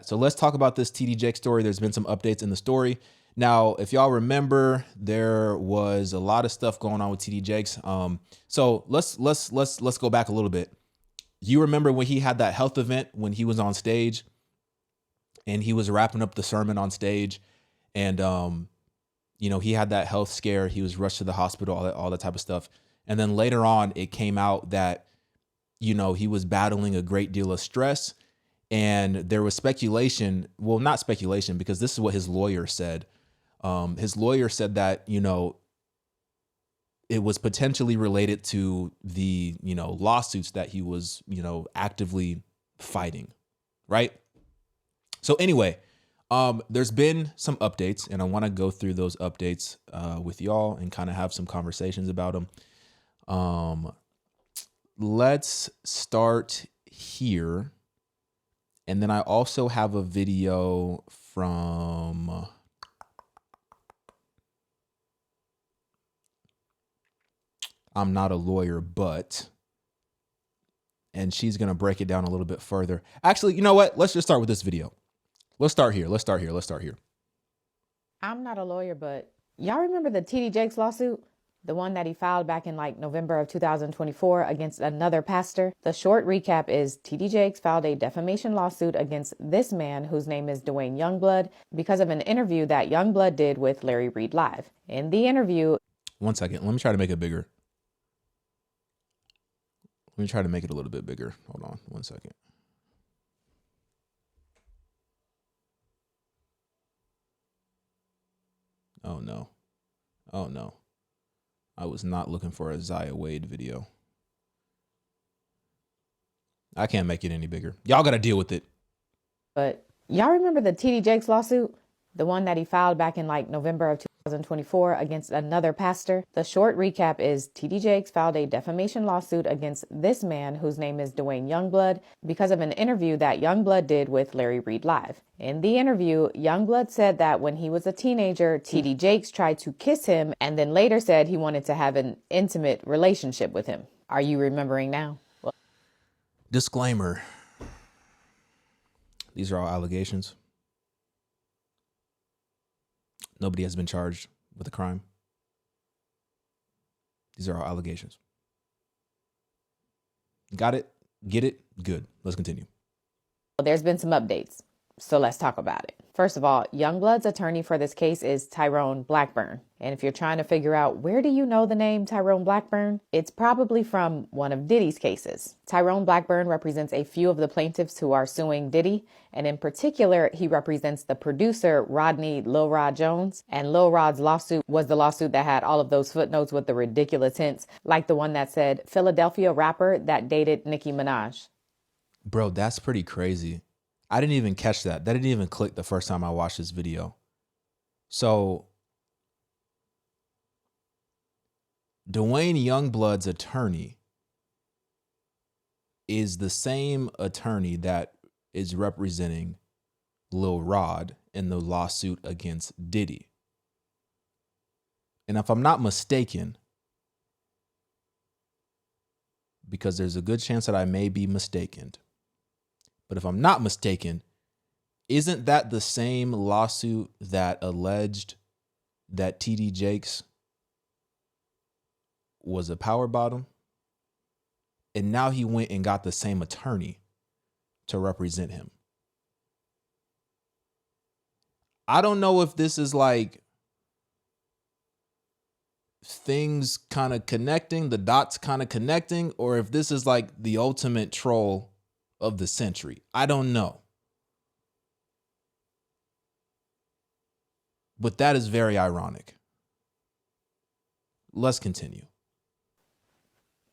that. So let's talk about this TD Jakes story. There's been some updates in the story. Now, if y'all remember, there was a lot of stuff going on with TD Jakes. So let's go back a little bit. You remember when he had that health event when he was on stage and he was wrapping up the sermon on stage, and he had that health scare. He was rushed to the hospital, all that type of stuff. And then later on, it came out that he was battling a great deal of stress, and there was speculation. Well, not speculation, because this is what his lawyer said. His lawyer said that it was potentially related to the lawsuits that he was actively fighting, right? So anyway, there's been some updates, and I want to go through those updates with y'all and kind of have some conversations about them. Let's start here, and then I also have a video from I'm Not a Lawyer, and she's going to break it down a little bit further. Actually, you know what? Let's just start with this video. Let's start here. I'm not a lawyer, but y'all remember the TD Jakes lawsuit? The one that he filed back in November of 2024 against another pastor? The short recap is TD Jakes filed a defamation lawsuit against this man whose name is Dwayne Youngblood because of an interview that Youngblood did with Larry Reed Live. In the interview... One second. Let me try to make it bigger. Let me try to make it a little bit bigger. Hold on 1 second. Oh no. I was not looking for a Zaya Wade video. I can't make it any bigger. Y'all got to deal with it. But y'all remember the TD Jakes lawsuit? The one that he filed back in November of 2024 against another pastor? The short recap is TD Jakes filed a defamation lawsuit against this man whose name is Dwayne Youngblood because of an interview that Youngblood did with Larry Reed Live. In the interview, Youngblood said that when he was a teenager, TD Jakes tried to kiss him and then later said he wanted to have an intimate relationship with him. Are you remembering now? Well, disclaimer. These are all allegations. Nobody has been charged with a crime. These are all allegations. Got it? Get it? Good. Let's continue. There's been some updates, so let's talk about it. First of all, Youngblood's attorney for this case is Tyrone Blackburn. And if you're trying to figure out where do you know the name Tyrone Blackburn, it's probably from one of Diddy's cases. Tyrone Blackburn represents a few of the plaintiffs who are suing Diddy, and in particular, he represents the producer Rodney Lil Rod Jones. And Lil Rod's lawsuit was the lawsuit that had all of those footnotes with the ridiculous hints, like the one that said Philadelphia rapper that dated Nicki Minaj. Bro, that's pretty crazy. I didn't even catch that. That didn't even click the first time I watched this video. So Dwayne Youngblood's attorney is the same attorney that is representing Lil Rod in the lawsuit against Diddy. And if I'm not mistaken, because there's a good chance that I may be mistaken, but if I'm not mistaken, isn't that the same lawsuit that alleged that TD Jakes was a power bottom? And now he went and got the same attorney to represent him. I don't know if this is like things kind of connecting, the dots kind of connecting, or if this is like the ultimate troll of the century. I don't know. But that is very ironic. Let's continue.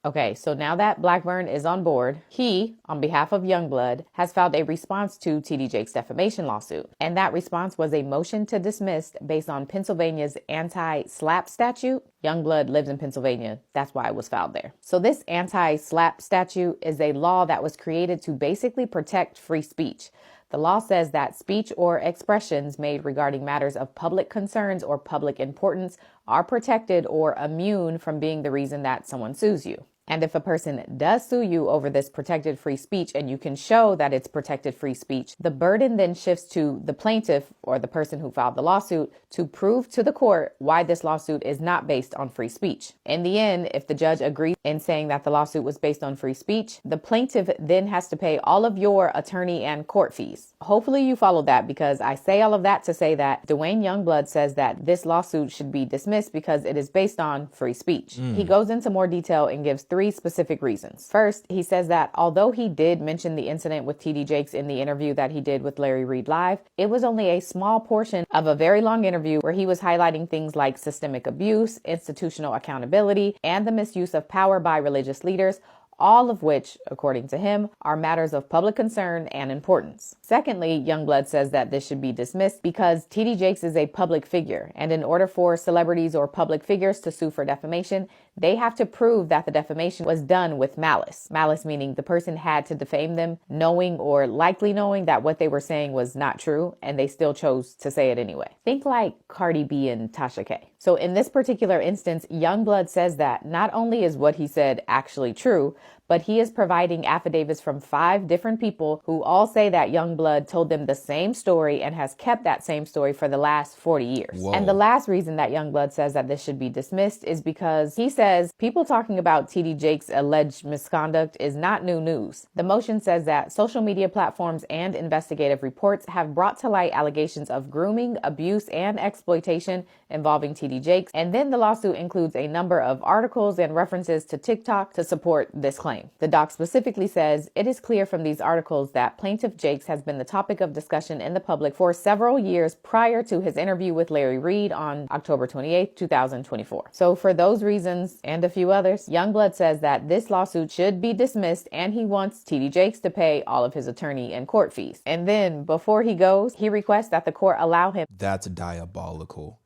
Okay, so now that Blackburn is on board, he, on behalf of Youngblood, has filed a response to TD Jakes' defamation lawsuit. And that response was a motion to dismiss based on Pennsylvania's anti-SLAPP statute. Youngblood lives in Pennsylvania. That's why it was filed there. So this anti-SLAPP statute is a law that was created to basically protect free speech. The law says that speech or expressions made regarding matters of public concerns or public importance are protected or immune from being the reason that someone sues you. And if a person does sue you over this protected free speech and you can show that it's protected free speech, the burden then shifts to the plaintiff or the person who filed the lawsuit to prove to the court why this lawsuit is not based on free speech. In the end, if the judge agrees in saying that the lawsuit was based on free speech, the plaintiff then has to pay all of your attorney and court fees. Hopefully you followed that, because I say all of that to say that Dwayne Youngblood says that this lawsuit should be dismissed because it is based on free speech. He goes into more detail and gives 3 specific reasons. First, he says that although he did mention the incident with TD Jakes in the interview that he did with Larry Reed Live, it was only a small portion of a very long interview where he was highlighting things like systemic abuse, institutional accountability, and the misuse of power by religious leaders, all of which, according to him, are matters of public concern and importance. Secondly, Youngblood says that this should be dismissed because TD Jakes is a public figure, and in order for celebrities or public figures to sue for defamation, they have to prove that the defamation was done with malice. Malice meaning the person had to defame them, knowing or likely knowing that what they were saying was not true, and they still chose to say it anyway. Think like Cardi B and Tasha K. So in this particular instance, Youngblood says that not only is what he said actually true, but he is providing affidavits from 5 different people who all say that Youngblood told them the same story and has kept that same story for the last 40 years. Whoa. And the last reason that Youngblood says that this should be dismissed is because he says people talking about TD Jakes' alleged misconduct is not new news. The motion says that social media platforms and investigative reports have brought to light allegations of grooming, abuse, and exploitation involving TD Jakes, and then the lawsuit includes a number of articles and references to TikTok to support this claim. The doc specifically says, it is clear from these articles that plaintiff Jakes has been the topic of discussion in the public for several years prior to his interview with Larry Reed on October 28, 2024. So for those reasons and a few others, Youngblood says that this lawsuit should be dismissed and he wants TD Jakes to pay all of his attorney and court fees. And then before he goes, he requests that the court allow him. That's diabolical.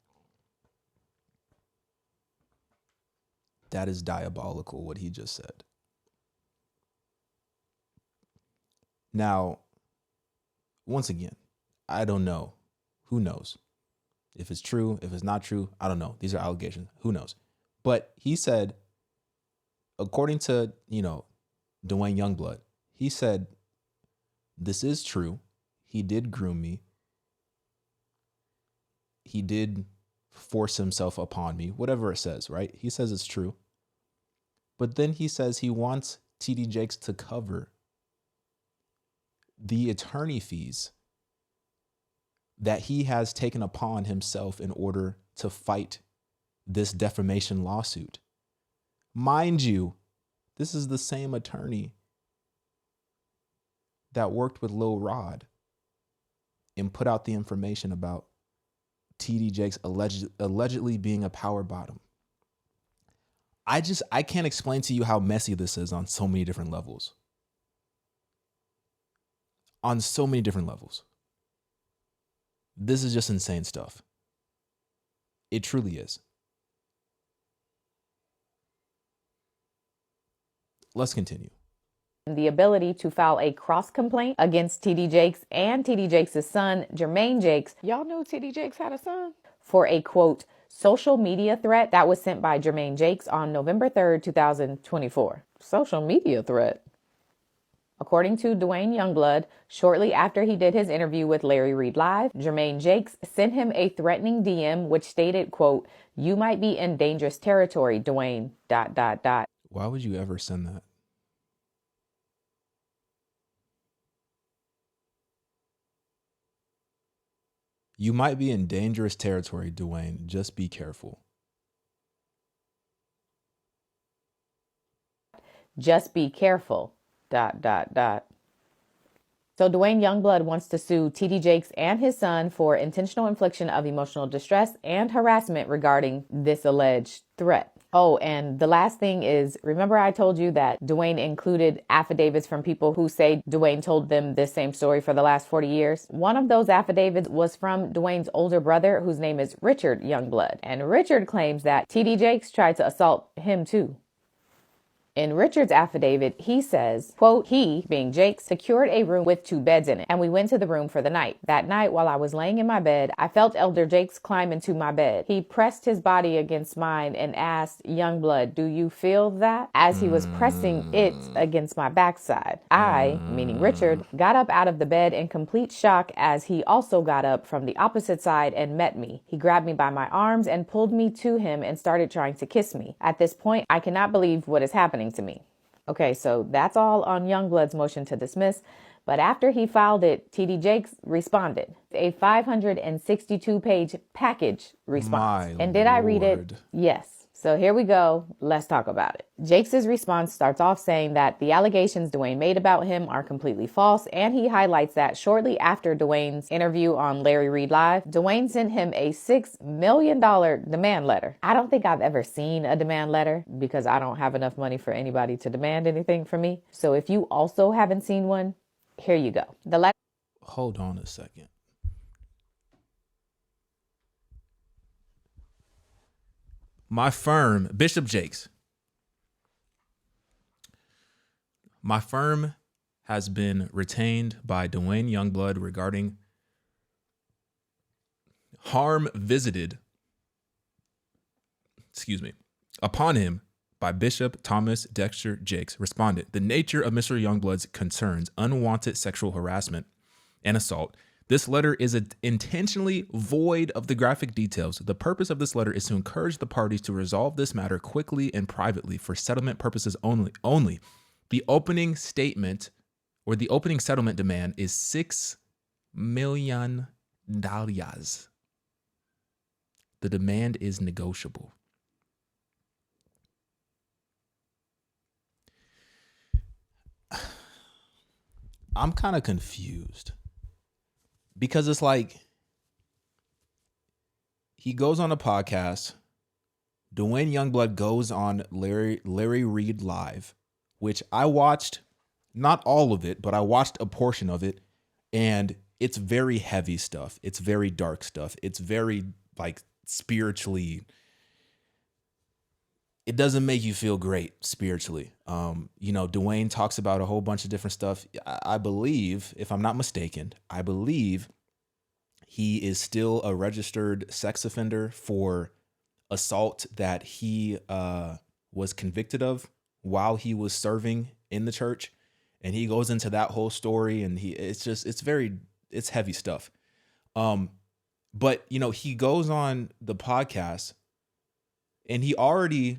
That is diabolical, what he just said. Now, once again, I don't know. Who knows? If it's true, if it's not true, I don't know. These are allegations. Who knows? But he said, according to, Dwayne Youngblood, he said, this is true. He did groom me. He did force himself upon me, whatever it says, right? He says it's true. But then he says he wants TD Jakes to cover the attorney fees that he has taken upon himself in order to fight this defamation lawsuit. Mind you, this is the same attorney that worked with Lil Rod and put out the information about TD Jakes allegedly being a power bottom. I can't explain to you how messy this is on so many different levels. On so many different levels. This is just insane stuff. It truly is. Let's continue. The ability to file a cross complaint against TD Jakes and TD Jakes' son, Jermaine Jakes. Y'all knew TD Jakes had a son? For a quote, social media threat that was sent by Jermaine Jakes on November 3rd, 2024. Social media threat. According to Dwayne Youngblood, shortly after he did his interview with Larry Reed Live, Jermaine Jakes sent him a threatening DM which stated, quote, you might be in dangerous territory, Dwayne, ... Why would you ever send that? You might be in dangerous territory, Dwayne. Just be careful. Just be careful, ... So Dwayne Youngblood wants to sue TD Jakes and his son for intentional infliction of emotional distress and harassment regarding this alleged threat. Oh, and the last thing is, remember I told you that Dwayne included affidavits from people who say Dwayne told them this same story for the last 40 years? One of those affidavits was from Dwayne's older brother, whose name is Richard Youngblood. And Richard claims that TD Jakes tried to assault him too. In Richard's affidavit, he says, quote, he, being Jake, secured a room with 2 beds in it, and we went to the room for the night. That night, while I was laying in my bed, I felt Elder Jakes climb into my bed. He pressed his body against mine and asked, Youngblood, do you feel that? As he was pressing it against my backside. I, meaning Richard, got up out of the bed in complete shock as he also got up from the opposite side and met me. He grabbed me by my arms and pulled me to him and started trying to kiss me. At this point, I cannot believe what is happening to me. Okay, so that's all on Youngblood's motion to dismiss. But after he filed it, TD Jakes responded. A 562-page package response. And did I read it? Yes. So here we go. Let's talk about it. Jakes' response starts off saying that the allegations Dwayne made about him are completely false, and he highlights that shortly after Dwayne's interview on Larry Reed Live, Dwayne sent him a $6 million demand letter. I don't think I've ever seen a demand letter because I don't have enough money for anybody to demand anything from me. So if you also haven't seen one, here you go. The letter. Hold on a second. My firm, Bishop Jakes. My firm has been retained by Dwayne Youngblood regarding harm visited, upon him by Bishop Thomas Dexter Jakes. Respondent: the nature of Mr. Youngblood's concerns unwanted sexual harassment and assault. This letter is intentionally void of the graphic details. The purpose of this letter is to encourage the parties to resolve this matter quickly and privately for settlement purposes only. The opening statement or the opening settlement demand is $6 million. The demand is negotiable. I'm kind of confused. Because it's like, he goes on a podcast, Dwayne Youngblood goes on Larry Reed Live, which I watched, not all of it, but I watched a portion of it, and it's very heavy stuff. It's very dark stuff. It's very, like, spiritually, it doesn't make you feel great spiritually. Dwayne talks about a whole bunch of different stuff. I believe, if I'm not mistaken, he is still a registered sex offender for assault that he was convicted of while he was serving in the church. And he goes into that whole story, and it's heavy stuff. But he goes on the podcast and he already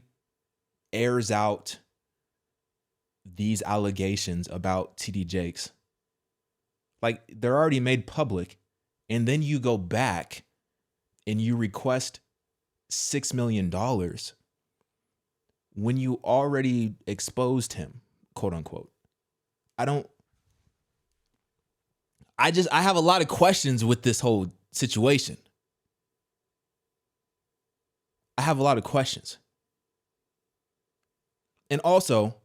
airs out these allegations about TD Jakes. Like, they're already made public, and then you go back and you request $6 million when you already exposed him, quote unquote. I have a lot of questions with this whole situation. I have a lot of questions. And also,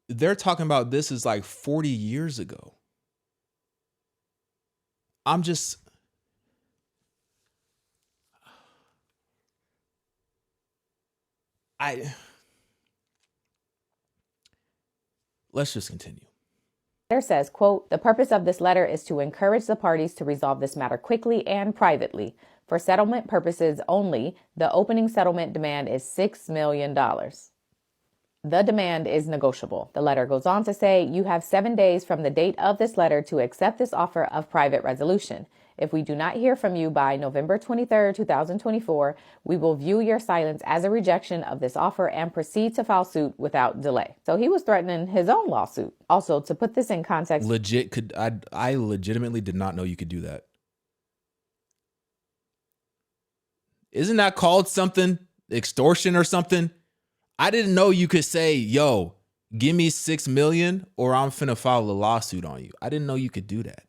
they're talking about this is like 40 years ago. Let's just continue. Letter says, quote, the purpose of this letter is to encourage the parties to resolve this matter quickly and privately. For settlement purposes only, the opening settlement demand is $6 million. The demand is negotiable. The letter goes on to say, you have 7 days from the date of this letter to accept this offer of private resolution. If we do not hear from you by November 23rd, 2024, we will view your silence as a rejection of this offer and proceed to file suit without delay. So he was threatening his own lawsuit. Also, to put this in context, I legitimately did not know you could do that. Isn't that called something? Extortion or something? I didn't know you could say, yo, give me $6 million or I'm finna file a lawsuit on you. I didn't know you could do that.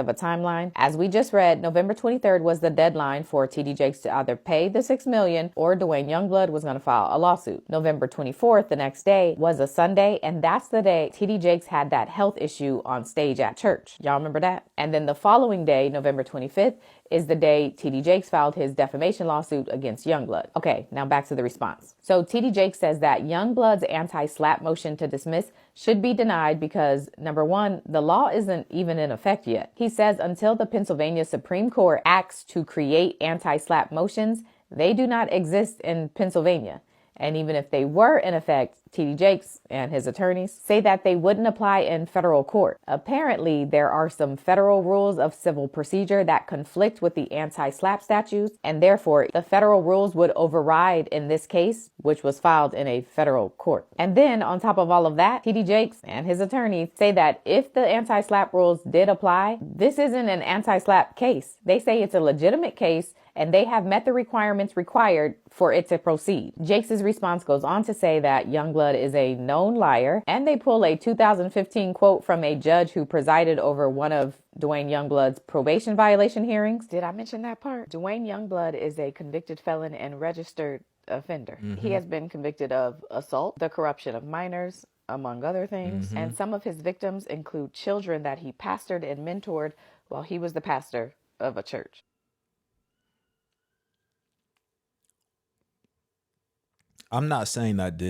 of a timeline. As we just read, November 23rd was the deadline for TD Jakes to either pay the $6 million or Dwayne Youngblood was going to file a lawsuit. November 24th, the next day, was a Sunday, and that's the day TD Jakes had that health issue on stage at church. Y'all remember that? And then the following day, November 25th, is the day TD Jakes filed his defamation lawsuit against Youngblood. Okay, now back to the response. So TD Jakes says that Youngblood's anti-SLAPP motion to dismiss should be denied because, number one, the law isn't even in effect yet. He says until the Pennsylvania Supreme Court acts to create anti-SLAPP motions, they do not exist in Pennsylvania. And even if they were in effect, TD Jakes and his attorneys say that they wouldn't apply in federal court. Apparently, there are some federal rules of civil procedure that conflict with the anti-SLAPP statutes, and therefore the federal rules would override in this case, which was filed in a federal court. And then on top of all of that, TD Jakes and his attorneys say that if the anti-SLAPP rules did apply, this isn't an anti-SLAPP case. They say it's a legitimate case and they have met the requirements required for it to proceed. Jakes' response goes on to say that Youngblood is a known liar, and they pull a 2015 quote from a judge who presided over one of Dwayne Youngblood's probation violation hearings. Did I mention that part? Dwayne Youngblood is a convicted felon and registered offender. He has been convicted of assault, the corruption of minors, among other things, and some of his victims include children that he pastored and mentored while he was the pastor of a church. I'm not saying that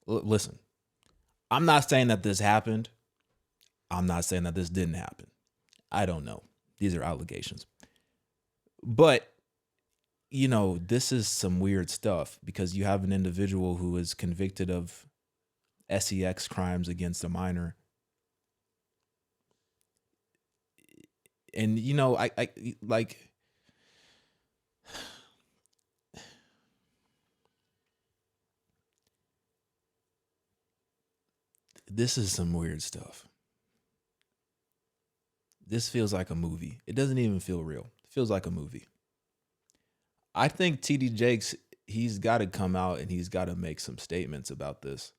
listen, I'm not saying that this happened. I'm not saying that this didn't happen. I don't know. These are allegations. But, this is some weird stuff because you have an individual who is convicted of sex crimes against a minor. And, I like... This is some weird stuff. This feels like a movie. It doesn't even feel real. It feels like a movie. I think TD Jakes, he's got to come out and he's got to make some statements about this.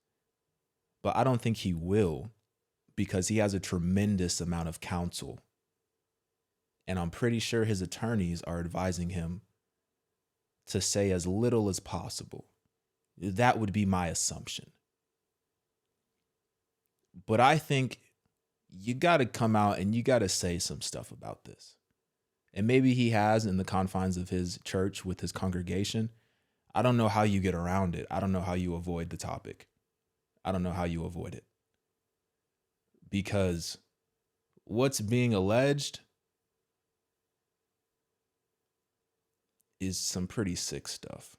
But I don't think he will because he has a tremendous amount of counsel. And I'm pretty sure his attorneys are advising him to say as little as possible. That would be my assumption. But I think you got to come out and you got to say some stuff about this. And maybe he has in the confines of his church with his congregation. I don't know how you get around it. I don't know how you avoid the topic. I don't know how you avoid it. Because what's being alleged is some pretty sick stuff.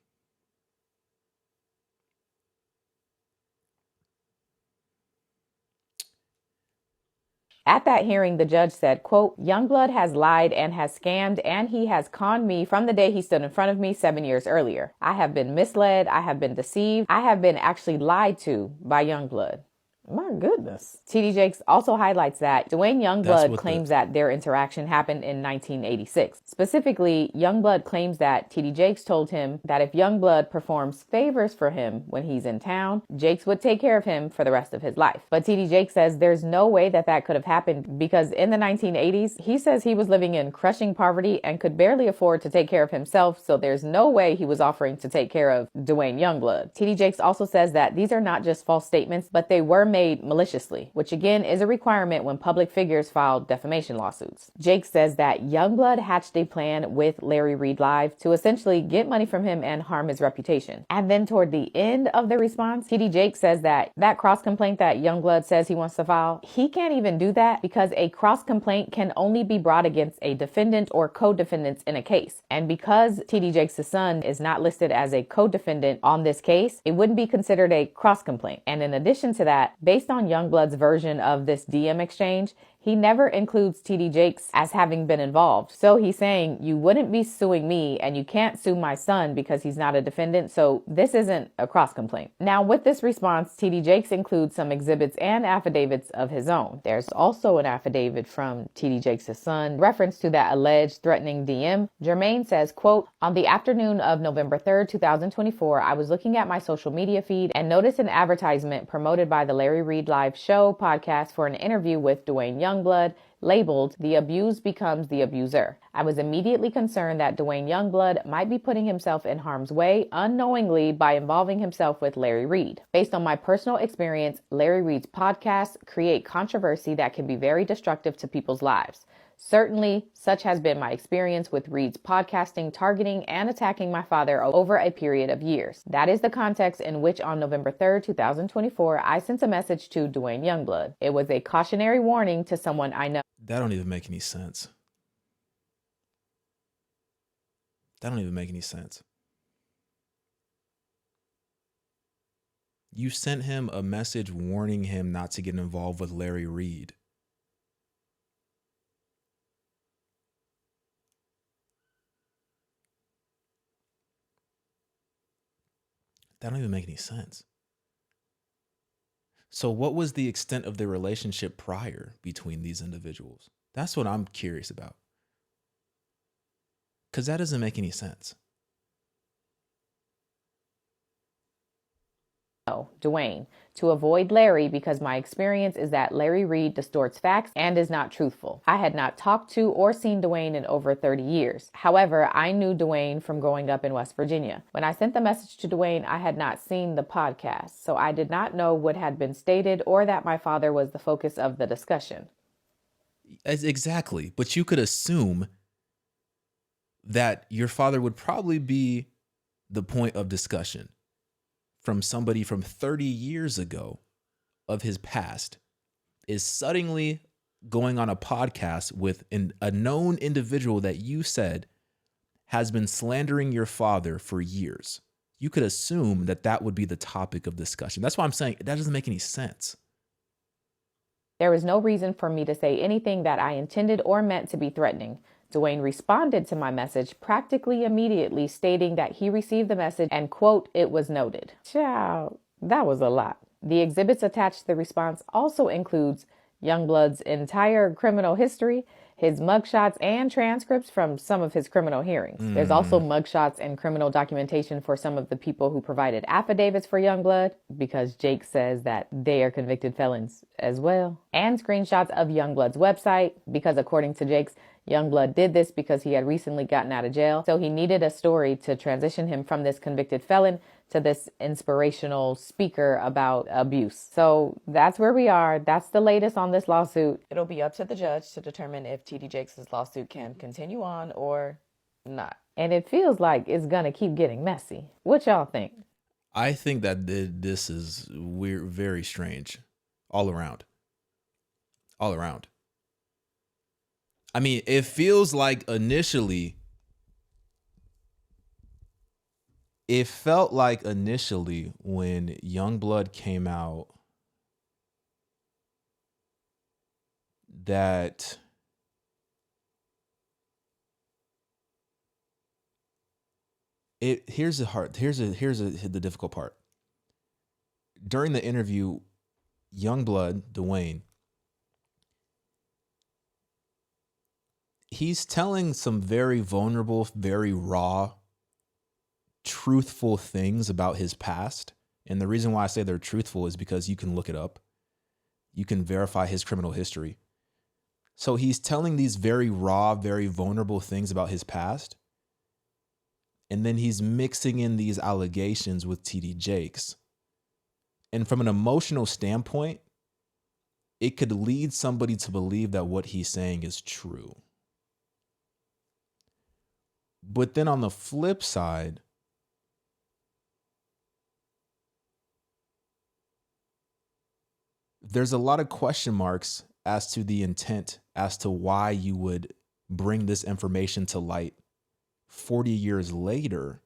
At that hearing, the judge said, quote, Youngblood has lied and has scammed, and he has conned me from the day he stood in front of me 7 years earlier. I have been misled. I have been deceived. I have been actually lied to by Youngblood. My goodness. TD Jakes also highlights that Dwayne Youngblood claims that their interaction happened in 1986. Specifically, Youngblood claims that TD Jakes told him that if Youngblood performs favors for him when he's in town, Jakes would take care of him for the rest of his life. But TD Jakes says there's no way that that could have happened because in the 1980s, he says he was living in crushing poverty and could barely afford to take care of himself, so there's no way he was offering to take care of Dwayne Youngblood. TD Jakes also says that these are not just false statements, but they were made maliciously, which again is a requirement when public figures file defamation lawsuits. Jakes says that Youngblood hatched a plan with Larry Reed Live to essentially get money from him and harm his reputation. And then toward the end of the response, TD Jakes says that cross complaint that Youngblood says he wants to file, he can't even do that because a cross complaint can only be brought against a defendant or co-defendants in a case. And because TD Jakes' son is not listed as a co-defendant on this case, it wouldn't be considered a cross complaint. And in addition to that, based on Youngblood's version of this DM exchange, he never includes TD Jakes as having been involved. So he's saying you wouldn't be suing me and you can't sue my son because he's not a defendant. So this isn't a cross complaint. Now with this response, TD Jakes includes some exhibits and affidavits of his own. There's also an affidavit from TD Jakes' son, reference to that alleged threatening DM. Jermaine says, quote, on the afternoon of November 3rd, 2024, I was looking at my social media feed and noticed an advertisement promoted by the Larry Reed Live show podcast for an interview with Dwayne Youngblood. Youngblood, labeled "The Abused Becomes the Abuser." I was immediately concerned that Dwayne Youngblood might be putting himself in harm's way unknowingly by involving himself with Larry Reed. Based on my personal experience, Larry Reed's podcasts create controversy that can be very destructive to people's lives. Certainly, such has been my experience with Reed's podcasting, targeting and attacking my father over a period of years. That is the context in which on November 3rd, 2024, I sent a message to Dwayne Youngblood. It was a cautionary warning to someone I know. That don't even make any sense. That don't even make any sense. You sent him a message warning him not to get involved with Larry Reed. That don't even make any sense. So what was the extent of the relationship prior between these individuals? That's what I'm curious about. Because that doesn't make any sense. Dwayne, to avoid Larry, because my experience is that Larry Reed distorts facts and is not truthful. I had not talked to or seen Dwayne in over 30 years. However, I knew Dwayne from growing up in West Virginia. When I sent the message to Dwayne, I had not seen the podcast, so I did not know what had been stated or that my father was the focus of the discussion. Exactly. But you could assume that your father would probably be the point of discussion from somebody from 30 years ago of his past is suddenly going on a podcast with a known individual that you said has been slandering your father for years. You could assume that that would be the topic of discussion. That's why I'm saying that doesn't make any sense. There was no reason for me to say anything that I intended or meant to be threatening. Dwayne responded to my message practically immediately, stating that he received the message and, quote, "it was noted." Child, that was a lot. The exhibits attached to the response also includes Youngblood's entire criminal history, his mugshots, and transcripts from some of his criminal hearings. There's also mugshots and criminal documentation for some of the people who provided affidavits for Youngblood, because Jake says that they are convicted felons as well. And screenshots of Youngblood's website, because according to Jake's, Youngblood did this because he had recently gotten out of jail, so he needed a story to transition him from this convicted felon to this inspirational speaker about abuse. So that's where we are. That's the latest on this lawsuit. It'll be up to the judge to determine if TD Jakes' lawsuit can continue on or not. And it feels like it's gonna keep getting messy. What y'all think? I think that this is weird, very strange, all around. All around. I mean, it feels like initially, it felt like initially when Youngblood came out that here's the difficult part. During the interview, Youngblood, Dwayne, he's telling some very vulnerable, very raw, truthful things about his past. And the reason why I say they're truthful is because you can look it up. You can verify his criminal history. So he's telling these very raw, very vulnerable things about his past. And then he's mixing in these allegations with TD Jakes. And from an emotional standpoint, it could lead somebody to believe that what he's saying is true. But then on the flip side, there's a lot of question marks as to the intent, as to why you would bring this information to light 40 years later,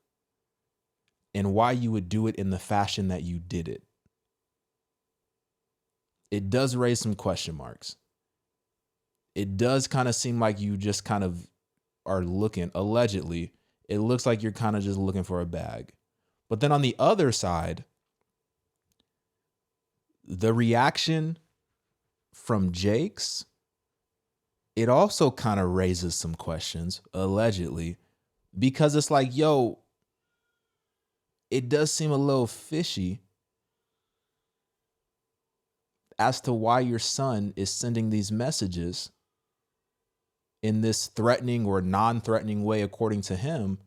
and why you would do it in the fashion that you did it. It does raise some question marks. It does kind of seem like you just kind of are looking, allegedly, it looks like you're kind of just looking for a bag. But then on the other side, the reaction from Jake's, it also kind of raises some questions, allegedly, because it's like, yo, it does seem a little fishy as to why your son is sending these messages in this threatening or non-threatening way, according to him,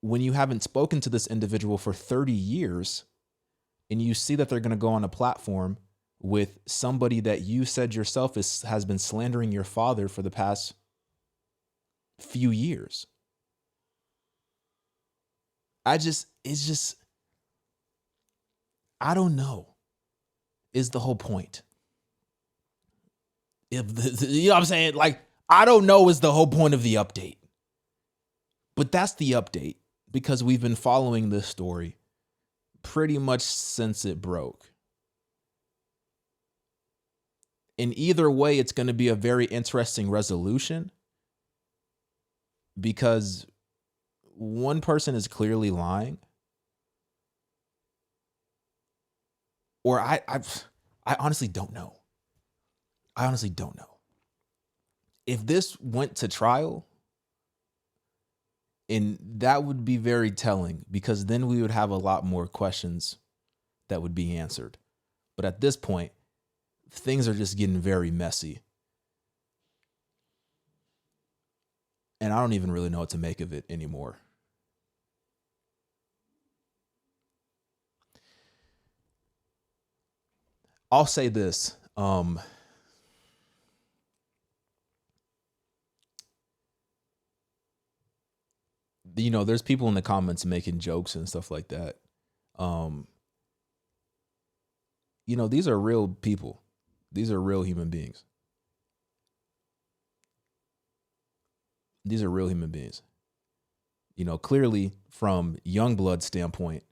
when you haven't spoken to this individual for 30 years and you see that they're going to go on a platform with somebody that you said yourself has been slandering your father for the past few years. I don't know, is the whole point. If you know what I'm saying? Like, I don't know is the whole point of the update. But that's the update, because we've been following this story pretty much since it broke. In either way, it's going to be a very interesting resolution, because one person is clearly lying, or I honestly don't know. I honestly don't know. If this went to trial, and that would be very telling, because then we would have a lot more questions that would be answered. But at this point, things are just getting very messy. And I don't even really know what to make of it anymore. I'll say this. There's people in the comments making jokes and stuff like that. These are real people. These are real human beings. These are real human beings. Clearly from Youngblood's standpoint,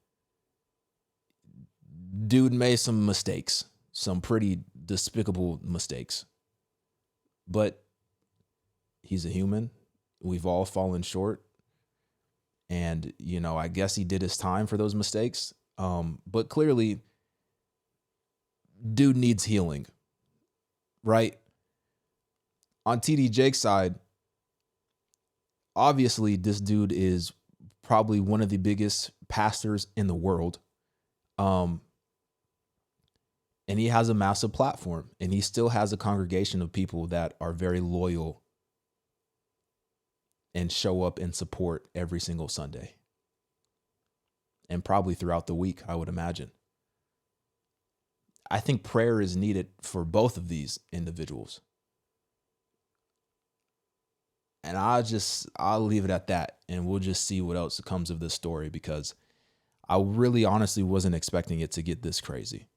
dude made some mistakes, some pretty despicable mistakes. But he's a human. We've all fallen short. And, I guess he did his time for those mistakes. But clearly, dude needs healing, right? On TD Jake's side, obviously, this dude is probably one of the biggest pastors in the world. And he has a massive platform, and he still has a congregation of people that are very loyal and show up and support every single Sunday. And probably throughout the week, I would imagine. I think prayer is needed for both of these individuals. And I'll leave it at that, and we'll just see what else comes of this story, because I really honestly wasn't expecting it to get this crazy.